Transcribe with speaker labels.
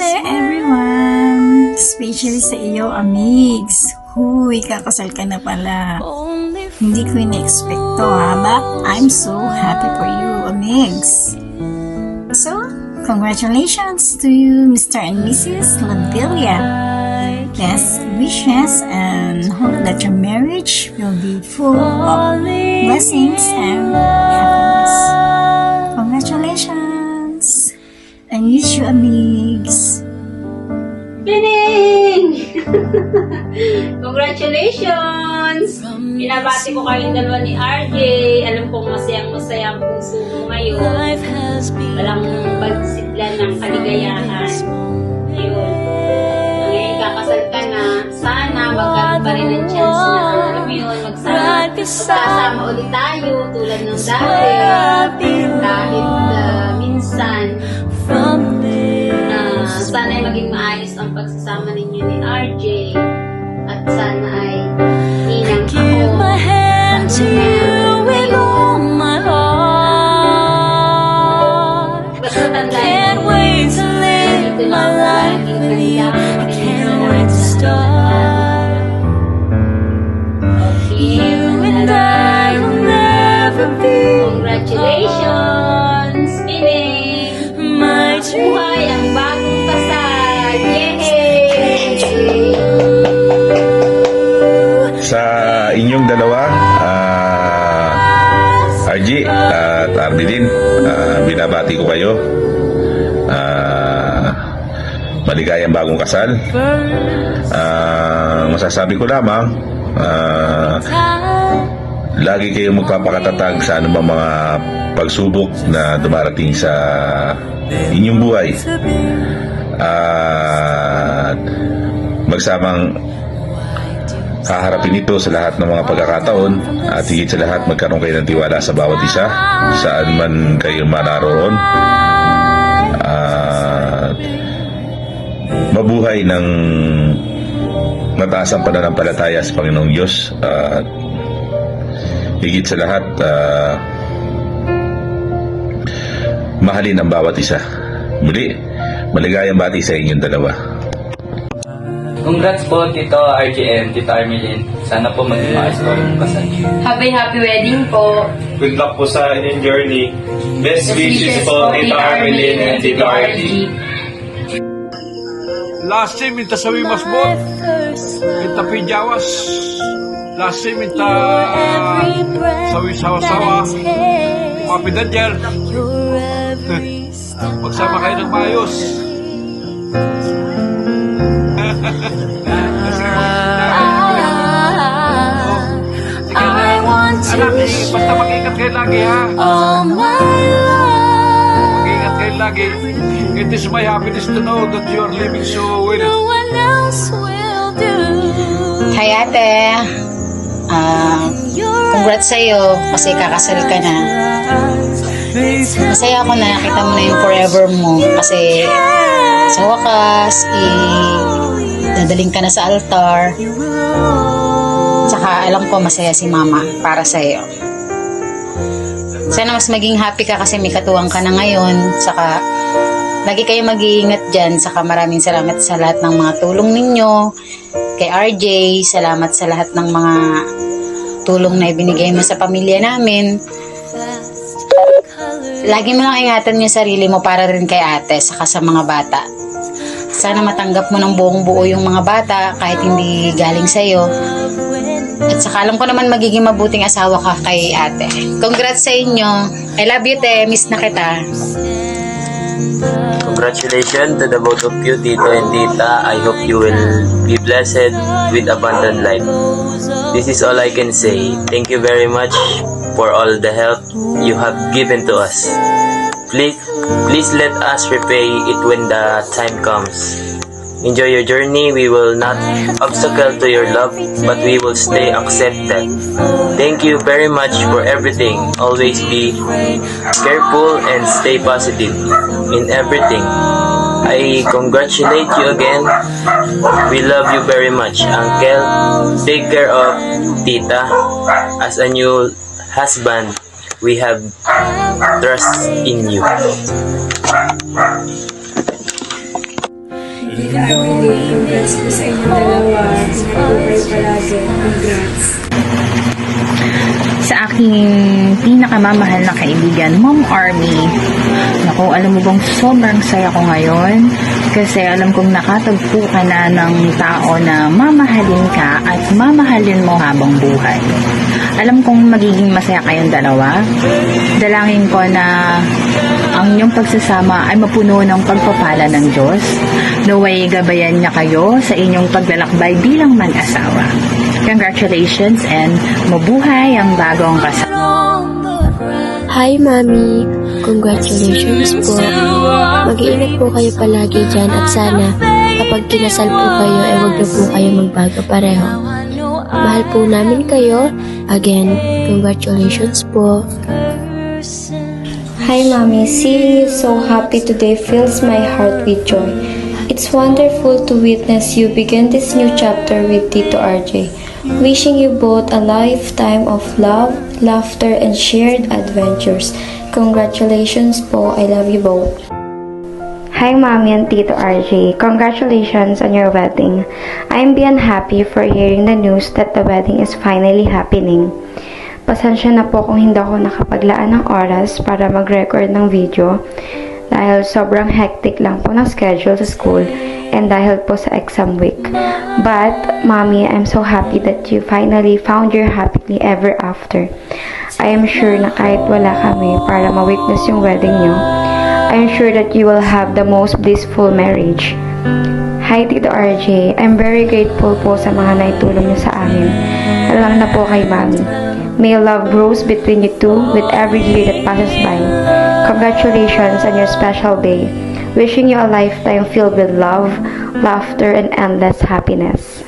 Speaker 1: there everyone! Especially sa iyo, amigs. Huy, kakasal ka na pala. Hindi ko in-expect to ha, but I'm so happy for you, amigs. So, congratulations to you, Mr. and Mrs. Lavilla. Best wishes and hope that your marriage will be full of blessings and happiness. Congratulations! I miss you, amigs.
Speaker 2: Pining! Congratulations! Pinabati ko kayong dalawa ni RJ. Alam kong masayang-masaya ang puso mo ngayon. Walang pagsidlan ng kaligayahan. Ayun. Ngayon kakasal ka na. Sana magkaroon pa rin ng chance na alam mo yun, magsasama ulit tayo tulad ng dati. Kahit minsan sana ay maging maayos ang pagsasama ninyo ni RJ at sana ay ninang ako basta tandaan mo ito lang laging congratulations, Pining! Buhay ang bagong kasal! Yay!
Speaker 3: Sa inyong dalawa, RG at Armelin, binabati ko kayo. Maligayang bagong kasal. Masasabi ko lamang, lagi kayong magpapakatatag sa anumang mga pagsubok na dumarating sa inyong buhay. At magsamang haharapin ito sa lahat ng mga pagkakataon at higit sa lahat magkaroon kayo ng tiwala sa bawat isa saan man kayo manaroon. At mabuhay ng mataas ang pananampalataya sa Panginoong Diyos at higit sa lahat mahalin ang bawat isa. Muli, maligayang bati sa inyong dalawa.
Speaker 4: Congrats po, Tito RGM, Tito Armelin. Sana po maging maayos po yung kasal.
Speaker 2: Happy wedding po!
Speaker 5: Good luck po sa inyong journey. Best wishes po, Tito Armelin and Tito RG.
Speaker 6: Lasim minta sawi masbot, minta pijawas, lasim minta sawi sawa-sawa, mapidadyer. Magsama kayo ng maayos. Anak, basta mag-ingat kayo lagi ha. Mag-ingat kayo lagi. It is my happiness to know that you are living so well.
Speaker 7: Hi ate, congrats sa'yo kasi kakasal ka na. Masaya ako na nakita mo na yung forever mo kasi sa wakas, dadaling ka na sa altar. Tsaka alam ko masaya si mama para sa'yo. Sana mas maging happy ka kasi may katuwang ka na ngayon. Saka lagi kayo mag-iingat dyan. Saka maraming salamat sa lahat ng mga tulong ninyo. Kay RJ, salamat sa lahat ng mga tulong na ibinigay mo sa pamilya namin. Lagi mo lang ingatan yung sarili mo para rin kay ate, saka sa mga bata. Sana matanggap mo ng buong buo yung mga bata kahit hindi galing sa'yo. At saka alam ko naman magiging mabuting asawa ka kay ate. Congrats sa inyo. I love you, te. Miss na kita.
Speaker 8: Congratulations to the both of you, Tito and Tita. I hope you will be blessed with abundant life. This is all I can say. Thank you very much for all the help you have given to us. Please let us repay it when the time comes. Enjoy your journey. We will not obstacle to your love, but we will stay accepted. Thank you very much for everything. Always be careful and stay positive in everything. I congratulate you again. We love you very much, Uncle. Take care of Tita. As a new husband, we have trust in you.
Speaker 9: Tita Arlene, congrats po sa inyong dalawa. Ingat po kayo palagi. Congrats.
Speaker 10: Sa aking pinakamamahal na kaibigan, Mom Army. Naku, alam mo bang sobrang saya ko ngayon kasi alam kong nakatagpo ka na ng tao na mamahalin ka at mamahalin mo habang buhay. Alam kong magiging masaya kayong dalawa. Dalangin ko na ang inyong pagsasama ay mapuno ng pagpapala ng Diyos. Naway gabayan niya kayo sa inyong paglalakbay bilang mag-asawa. Congratulations and mabuhay ang bagong kasama.
Speaker 11: Hi, Mami! Congratulations po. Mag-iingat po kayo palagi dyan at sana kapag kinasal po kayo ay huwag na po kayo magbago pareho. Mahal po namin kayo. Again, congratulations po.
Speaker 12: Hi, Mommy. Seeing you so happy today fills my heart with joy. It's wonderful to witness you begin this new chapter with Tito RJ. Wishing you both a lifetime of love, laughter, and shared adventures. Congratulations po. I love you both.
Speaker 13: Hi, Mommy and Tito RJ. Congratulations on your wedding. I'm beyond happy for hearing the news that the wedding is finally happening. Pasensya na po kung hindi ako nakapaglaan ng oras para mag-record ng video dahil sobrang hectic lang po ng schedule sa school and dahil po sa exam week. But, Mommy, I'm so happy that you finally found your happily ever after. I am sure na kahit wala kami para ma-witness yung wedding nyo, I'm sure that you will have the most blissful marriage. Hi, Tito RJ. I'm very grateful po sa mga naitulong niyo sa amin. Alam na po kay Mommy. May love grows between you two with every year that passes by. Congratulations on your special day. Wishing you a lifetime filled with love, laughter, and endless happiness.